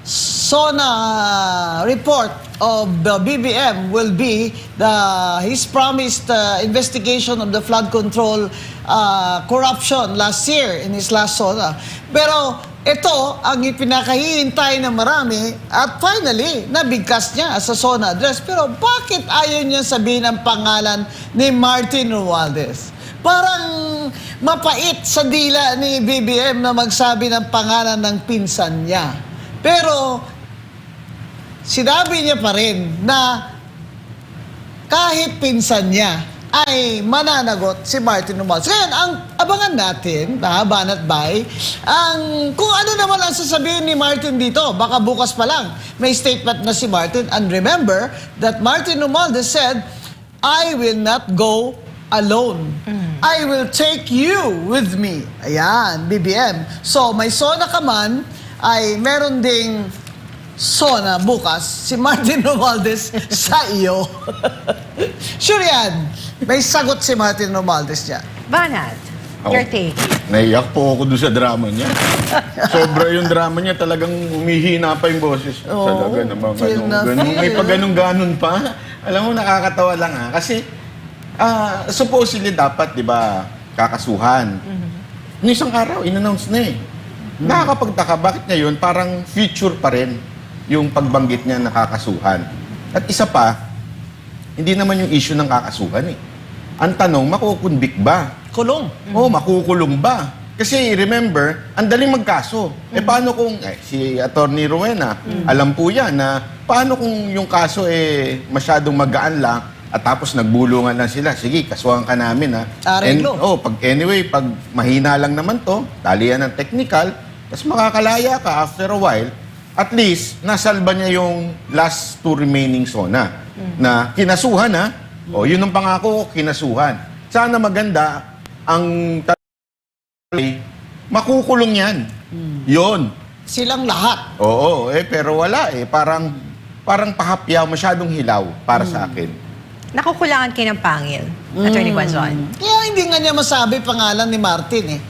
SONA report of the BBM will be his promised investigation of the flood control corruption last year in his last SONA. Pero ito ang ipinakahihintay ng marami at finally, nabigkas niya sa SONA address. Pero bakit ayaw niya sabihin ang pangalan ni Martin Romualdez? Parang mapait sa dila ni BBM na magsabi ng pangalan ng pinsan niya. Pero sinabi niya pa rin na kahit pinsan niya ay mananagot si Martin Romualdez. Ngayon, ang abangan natin, banat bay, kung ano naman ang sasabihin ni Martin dito. Baka bukas pa lang may statement na si Martin. And remember that Martin Romualdez said, I will not go alone. I will take you with me. Ayan, BBM. So, may SONA ka man, ay meron ding SONA bukas, si Martin Romualdez sa iyo. Sure yan. May sagot si Martin Romualdez niya. Banat, your take. Naiyak po ako doon sa drama niya. Sobra yung drama niya, talagang humihina pa yung boses. Talaga naman, may pag-ganun-ganon pa. Alam mo, nakakatawa lang ha. Kasi, supposedly dapat, di ba, kakasuhan. Noong isang araw, in-announce na eh. Nakakapagtaka, bakit ngayon parang future pa rin yung pagbanggit niya na kakasuhan. At isa pa, hindi naman yung issue ng kakasuhan eh. Ang tanong, makukunbik ba? Kulong. Oo, makukulong ba? Kasi remember, ang daling magkaso. Eh paano kung, si Attorney Rowena, alam po yan na paano kung yung kaso masyadong magaan lang at tapos nagbulungan lang sila. Sige, kasuhan ka namin ha. Arreglo. Anyway, pag mahina lang naman to, talian ng technical, tapos makakalaya ka after a while, at least, nasalba niya yung last two remaining SONA na kinasuhan ha. O, yun ang pangako, kinasuhan. Sana maganda ang makukulong yan. Yun. Silang lahat. Oo, pero wala parang pahapyaw, masyadong hilaw para sa akin. Nakukulangan kayo ng pangil, Attorney Guazon. Kaya hindi nga niya masabi pangalan ni Martin eh.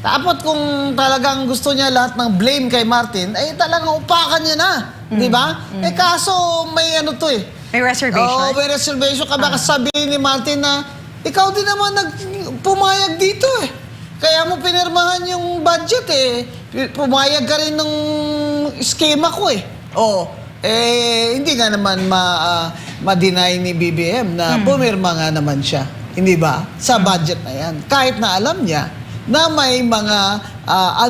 Dapat kung talagang gusto niya lahat ng blame kay Martin, ay talagang upakan niya na. Di ba? Kaso may ano to eh. May reservation? May reservation. Baka sabihin ni Martin na, ikaw din naman pumayag dito eh. Kaya mo pinirmahan yung budget eh. Pumayag ka rin ng schema ko eh. Hindi nga naman ma-deny ni BBM na pumirma nga naman siya. Hindi ba? Sa budget na yan. Kahit na alam niya na may mga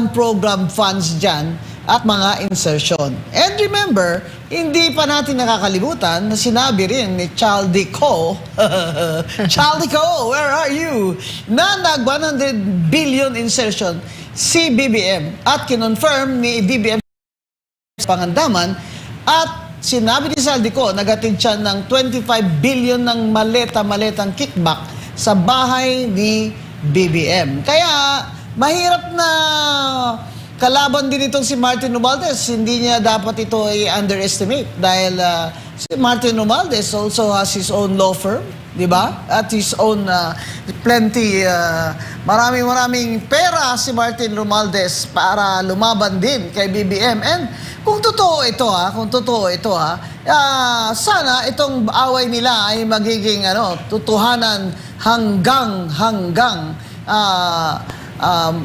unprogrammed funds dyan at mga insertion. And remember, hindi pa natin nakakalimutan na sinabi rin ni Chaldico, Chaldico, where are you? Na nag-100 billion insertion si BBM at kinonfirm ni BBM sa Pangandaman at sinabi ni Chaldico, nagatid siya ng 25 billion ng maleta-maletang kickback sa bahay ni BBM. Kaya, mahirap na kalaban din itong si Martin Romualdez. Hindi niya dapat ito i-underestimate dahil si Martin Romualdez also has his own law firm, di ba? At his own maraming pera si Martin Romualdez para lumaban din kay BBM. And kung totoo ito sana itong away nila ay magiging tutuhanan hanggang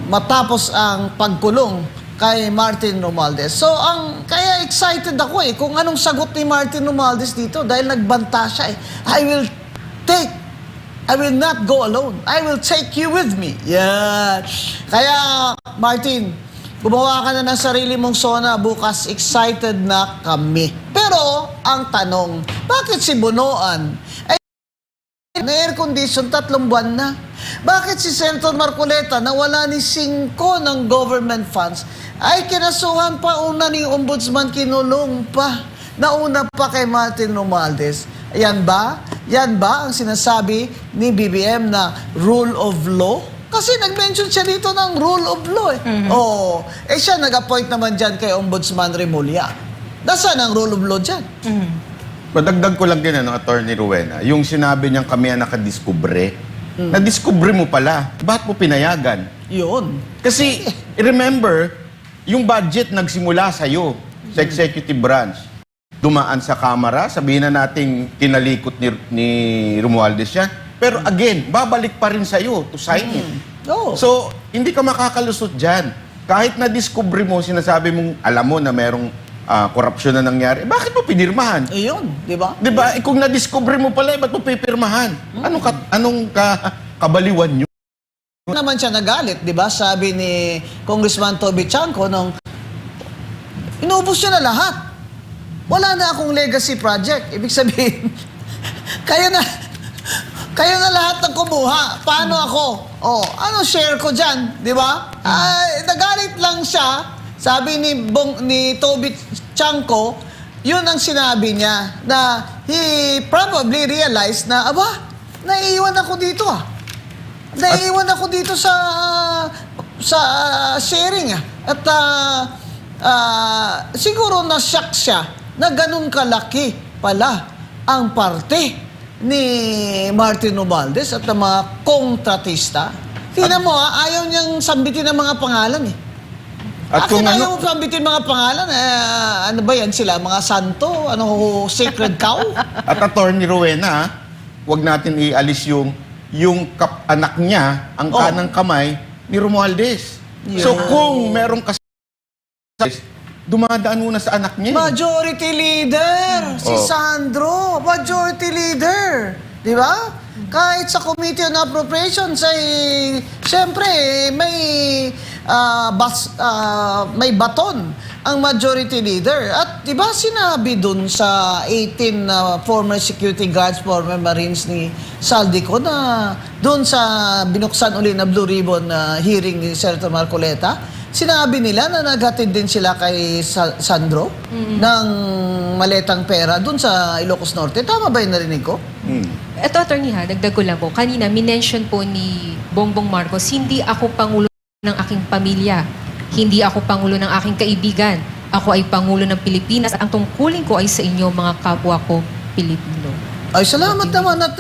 matapos ang pagkulong kay Martin Romualdez. So, kaya excited ako kung anong sagot ni Martin Romualdez dito dahil nagbanta siya I will not go alone. I will take you with me. Yeah. Kaya, Martin, gumawa ka na ng sarili mong SONA bukas. Excited na kami. Pero, ang tanong, bakit si Bunoan na air condition 3 buwan na? Bakit si Senator Marcoleta na wala ni 5 ng government funds ay kinasuhan pa una ni Ombudsman, kinulong pa? Nauna pa kay Martin Romualdez. Yan ba ang sinasabi ni BBM na rule of law? Kasi nag-mention siya dito ng rule of law siya nag-appoint naman dyan kay Ombudsman Remulla. Nasaan ang rule of law dyan? Madagdag ko lang din, Attorney Rowena, yung sinabi niyang kami ang nakadiskubre. Nadiskubre mo pala. Bakit mo pinayagan? Yun. Kasi, remember, yung budget nagsimula sa'yo, sa executive branch. Dumaan sa Kamara, sabihin na nating kinalikot ni Romualdez yan. Pero again, babalik pa rin sa'yo to sign it. Oo. So, hindi ka makakalusot dyan. Kahit na-discover mo, sinasabi mong, alam mo na merong korupsyon na nangyari, bakit mo pinirmahan? Ayun, di ba? Di ba? Kung na-discover mo pala, ba't mo pipirmahan? Anong kabaliwan nyo? Naman siya nagalit, di ba? Sabi ni Congressman Toby Chanco nung inubos niya na lahat. Wala na akong legacy project. Ibig sabihin, kayo na lahat ng kumuha. Paano ako? Oh, ano share ko dyan? Di ba? Nagalit lang siya. Sabi ni Toby Chanco, yun ang sinabi niya na he probably realized na, aba, naiiwan ako dito Naiiwan ako dito sa sharing At siguro na-shock siya na ganun kalaki pala ang parte ni Martin Romualdez at ng mga kontratista. Tingnan mo ayaw niyang sambitin ang mga pangalan At kung ayaw mo sambitin mga pangalan, ano ba yan sila? Mga santo? Ano, sacred cow? At Attorney Rowena, wag natin ialis yung anak niya, ang kanang kamay ni Romualdez. Yeah. So kung merong dumadaan muna sa anak niya. Majority leader, si Sandro, majority leader. Di ba? Kahit sa Committee on Appropriations ay, siyempre, may baton ang majority leader. At di ba sinabi dun sa 18 former security guards, former Marines ni Saldico na dun sa binuksan uli na Blue Ribbon hearing ni Senator Marcoleta, sinabi nila na naghatid din sila kay Sandro ng maletang pera dun sa Ilocos Norte. Tama ba yung narinig ko? Ito, attorney dagdag ko lang po. Kanina, minention po ni Bongbong Marcos, hindi ako pangulo ng aking pamilya. Hindi ako pangulo ng aking kaibigan. Ako ay pangulo ng Pilipinas at ang tungkulin ko ay sa inyo, mga kapwa ko, Pilipino. Ay, salamat naman at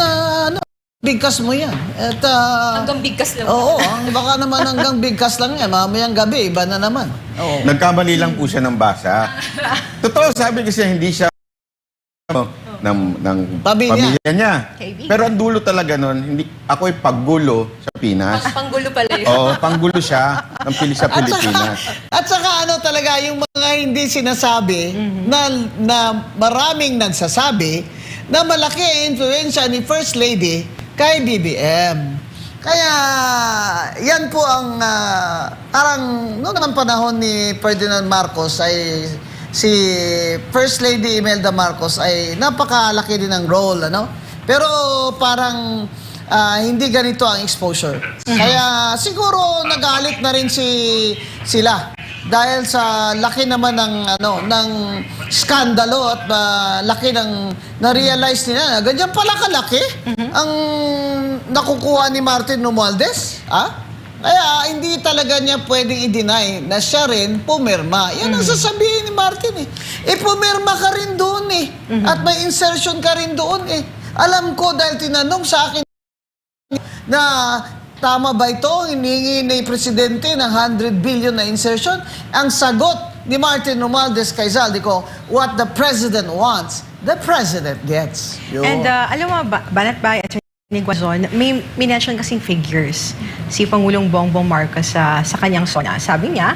bigkas mo yan. At, Hanggang bigkas lang. oo, baka naman hanggang bigkas lang yan. Mamayang gabi, iba na naman. Oo. Nagkamali lang po siya ng basa. Totoo, sabi kasi hindi siya ng Pamilya. pamilya niya. Kaibigan. Pero ang dulo talaga nun, ako ay paggulo sa Pinas. Panggulo pala yun. Oo, panggulo siya sa Pilipinas. At saka ano talaga, yung mga hindi sinasabi na maraming nagsasabi na malaki ang influensya ni First Lady kay BBM. Kaya yan po ang parang noong naman panahon ni Ferdinand Marcos ay si First Lady Imelda Marcos ay napakalaki din ng role, Pero parang hindi ganito ang exposure. Kaya siguro nagalit na rin sila dahil sa laki naman ng skandalo at laki ng na-realize nila na ganyan pala kalaki ang nakukuha ni Martin Romualdez. Kaya hindi talaga niya pwedeng i-deny na siya rin pumirma. Yan ang sasabihin ni Martin pumirma ka rin doon At may insertion ka rin doon Alam ko dahil tinanong sa akin na tama ba ito? Hiningi ni Presidente ng 100 billion na insertion. Ang sagot ni Martin Romualdez kay Zaldico, what the President wants, the President gets. Yun. And alam mo, Banat Bay at ni Guazon, may minention kasing figures si Pangulong Bongbong Marcos sa kanyang sona. Sabi niya,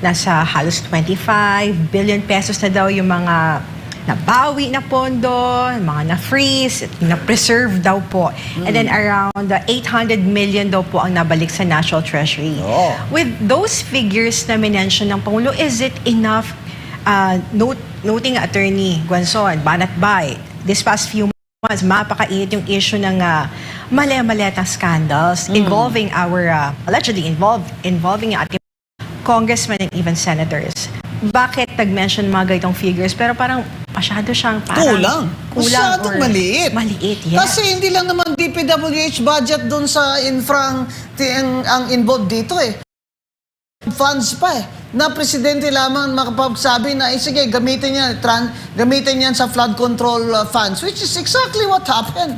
nasa halos 25 billion pesos na daw yung mga nabawi na pondo, mga na-freeze, na-preserve daw po. And then around 800 million daw po ang nabalik sa National Treasury. Oh. With those figures na minention ng Pangulo, is it enough, noting Attorney Guazon, Banat Bay, this past few months, mapakainit yung issue ng mali-maletang scandals involving allegedly involving yung ating congressmen and even senators. Bakit nag-mention mga ganitong figures pero parang masyado siyang parang Masyadong maliit. Maliit, yes. Kasi hindi lang naman DPWH budget dun sa infra ang involved dito funds pa na presidente lamang makapagsabi na sige gamitin yan sa flood control funds, which is exactly what happened.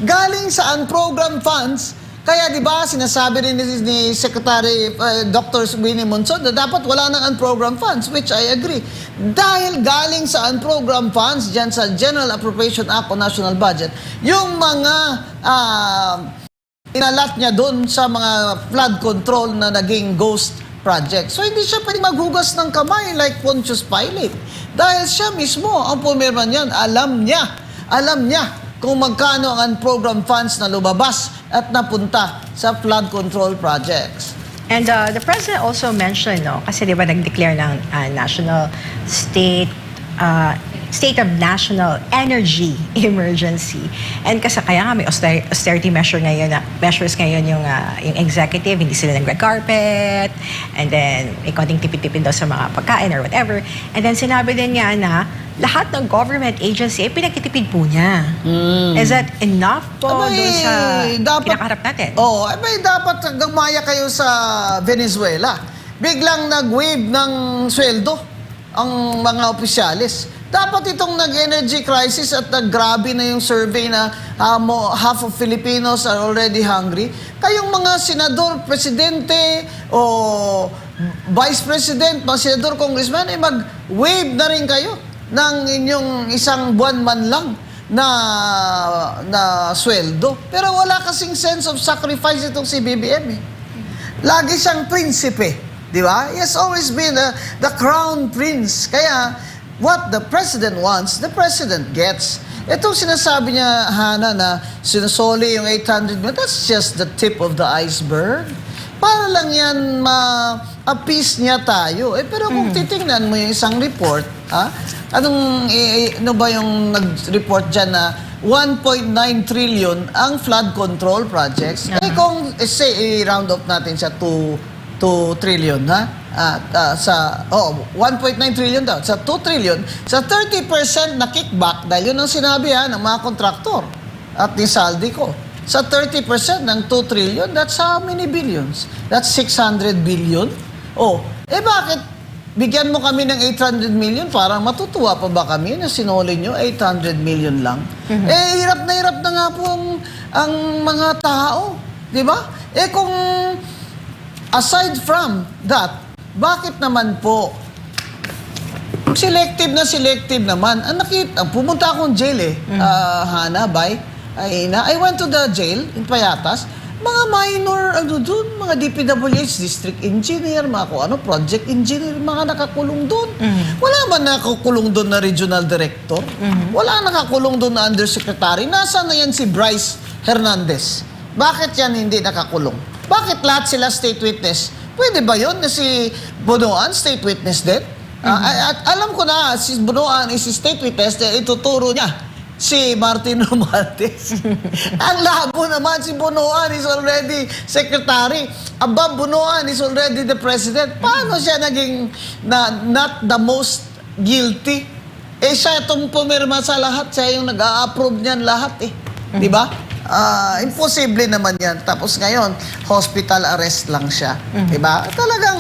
Galing sa unprogrammed funds Kaya di ba sinasabi rin ni Secretary Dr. Winnie Monson na dapat wala ng unprogrammed funds, which I agree. Dahil galing sa unprogrammed funds dyan sa General Appropriation Act o National Budget, yung mga inalat niya doon sa mga flood control na naging ghost project. So hindi siya pwede maghugas ng kamay like Pontius Pilate. Dahil siya mismo, ang pumirma niyan, alam niya kung magkano ang unprogrammed funds na lumabas at napunta sa flood control projects. And the President also mentioned, no, kasi di ba nag-declare ng state of national energy emergency. And kasi kaya nga may austerity measures ngayon yung executive, hindi sila nag-red carpet, and then may konting tipid-tipid daw sa mga pagkain or whatever. And then sinabi din niya na lahat ng government agency, pinagtitipid po niya. Is that enough po doon sa kinakaharap natin? Dapat gumaya kayo sa Venezuela. Biglang nag-wave ng sweldo ang mga opisyalis. Dapat itong nag-energy crisis at naggrabe na yung survey na half of Filipinos are already hungry. Kayong mga senador, presidente o vice president, mga senador, congressman, mag-wave na rin kayo ng inyong isang buwan man lang na sweldo. Pero wala kasing sense of sacrifice itong si BBM. Lagi siyang prinsipe, di ba? He has always been the crown prince. Kaya what the president wants, the president gets. Itong sinasabi niya, Hana, na sinusoli yung 800 million, that's just the tip of the iceberg. Para lang yan ma-appease niya tayo. Pero kung titingnan mo yung isang report, ano ba yung nag-report dyan na 1.9 trillion ang flood control projects? Kung, say, i-round up natin sa 2 trillion, 1.9 trillion daw. Sa 2 trillion, sa 30% na kickback, dahil yun ang sinabi ng mga kontraktor at ni Saldico. Sa 30% ng 2 trillion, that's how many billions? That's 600 billion. Bakit bigyan mo kami ng 800 million? Parang matutuwa pa ba kami na sinuli nyo 800 million lang? Hirap na nga po ang mga tao. Di ba? Kung aside from that, bakit naman po selective naman? Pumunta akong jail Hana, I went to the jail in Payatas. Mga minor, mga DPWH, district engineer, mga project engineer, mga nakakulong doon. Wala man nakakulong doon na regional director. Wala nakakulong doon na undersecretary. Nasaan na yan si Bryce Hernandez? Bakit yan hindi nakakulong? Bakit lahat sila state witness? Pwede ba yun na si Bonoan state witness din? At alam ko na si Bonoan is state witness, ituturo niya si Martin Romualdez. Ang labo naman, si Bonoan is already secretary. Above Bonoan is already the president. Paano siya naging not the most guilty? Siya itong pumirma sa lahat. Siya yung nag-a-approve niyan lahat Di ba? Imposible naman yan. Tapos ngayon, hospital arrest lang siya. Diba? Talagang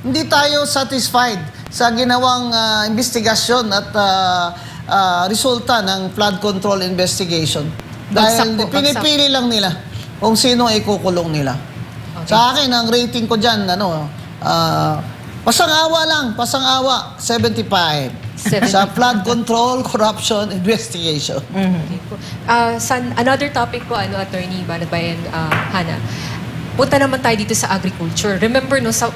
hindi tayo satisfied sa ginawang investigasyon at resulta ng flood control investigation. Dahil pinipili lang nila kung sino ikukulong nila. Okay. Sa akin, ang rating ko dyan, pasang-awa, 75. Sa flood control, corruption, investigation. Another topic po, Attorney Banabayan, Hana. Punta naman tayo dito sa agriculture. Remember, sa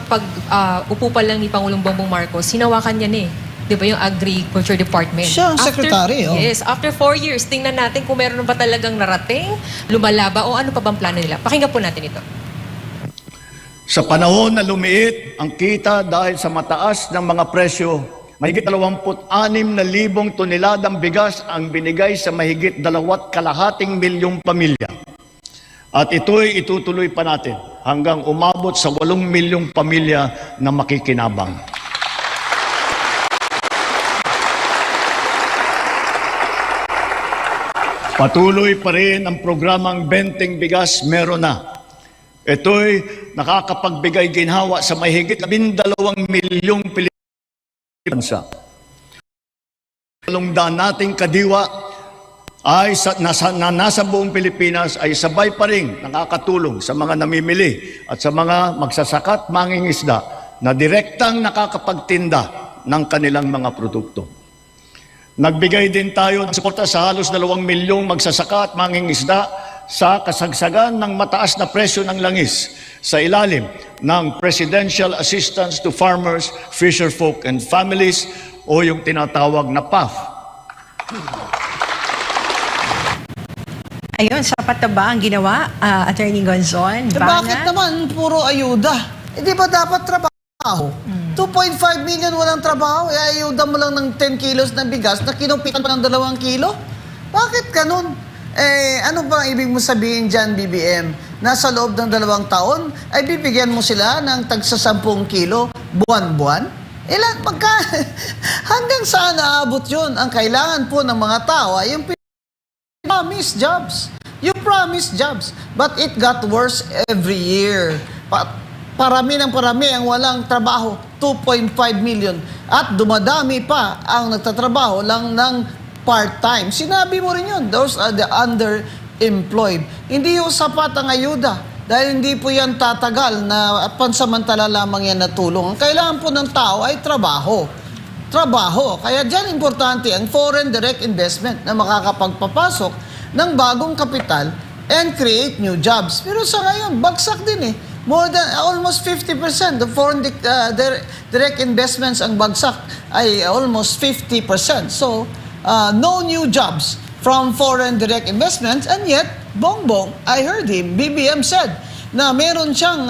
upo pa lang ni Pangulong Bongbong Marcos, hinawakan niya di ba yung Agriculture Department? Siya ang secretary, Yes, after 4 years, tingnan natin kung meron ba talagang narating, lumalaba, o ano pa bang plano nila. Pakinggan po natin ito. Sa panahon na lumiit ang kita dahil sa mataas ng mga presyo, mahigit 26,000 toneladang bigas ang binigay sa mahigit 2.5 milyong pamilya. At ito'y itutuloy pa natin hanggang umabot sa 8 milyong pamilya na makikinabang. Patuloy pa rin ang programang Benteng Bigas Meron Na. Ito'y nakakapagbigay ginhawa sa mahigit 12 milyong Pilipino. Talungdan nating kadiwa ay nasa buong Pilipinas ay sabay pa rin nakakatulong sa mga namimili at sa mga magsasakat mangingisda na direktang nakakapagtinda ng kanilang mga produkto. Nagbigay din tayo ng suporta sa halos 2 milyong magsasaka at mangingisda sa kasagsagan ng mataas na presyo ng langis sa ilalim ng Presidential Assistance to Farmers, Fisherfolk and Families o yung tinatawag na PAF. Ayun, sapat na ba ang ginawa, Attorney Gonzon? Bakit naman puro ayuda? Di ba dapat trabaho? 2.5 million walang trabaho, ayuda mo lang ng 10 kilos ng bigas na kinupitan pa ng 2 kilo? Bakit ganun? Ano ba ang ibig mo sabihin dyan, BBM? Nasa loob ng 2 taon, ay bibigyan mo sila ng tagsa 10 kilo buwan-buwan? Ilan? Hanggang saan naabot yun? Ang kailangan po ng mga tao ay yung promise jobs. You promise jobs. But it got worse every year. Parami ng parami ang walang trabaho. 2.5 million. At dumadami pa ang nagtatrabaho lang ng part-time. Sinabi mo rin yun. Those are the underemployed. Hindi yung sapat ang ayuda. Dahil hindi po yan tatagal na pansamantala lamang yan na tulong. Ang kailangan po ng tao ay trabaho. Trabaho. Kaya dyan importante ang foreign direct investment na makakapagpapasok ng bagong kapital and create new jobs. Pero sa ngayon, bagsak din eh. More than almost 50% of foreign direct investments ang bagsak ay almost 50%. So, no new jobs from foreign direct investments, and yet, Bongbong, I heard him, BBM said, na meron siyang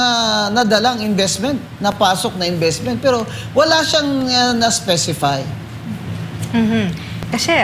nadalang investment, napasok na investment, pero wala siyang na-specify. Kasi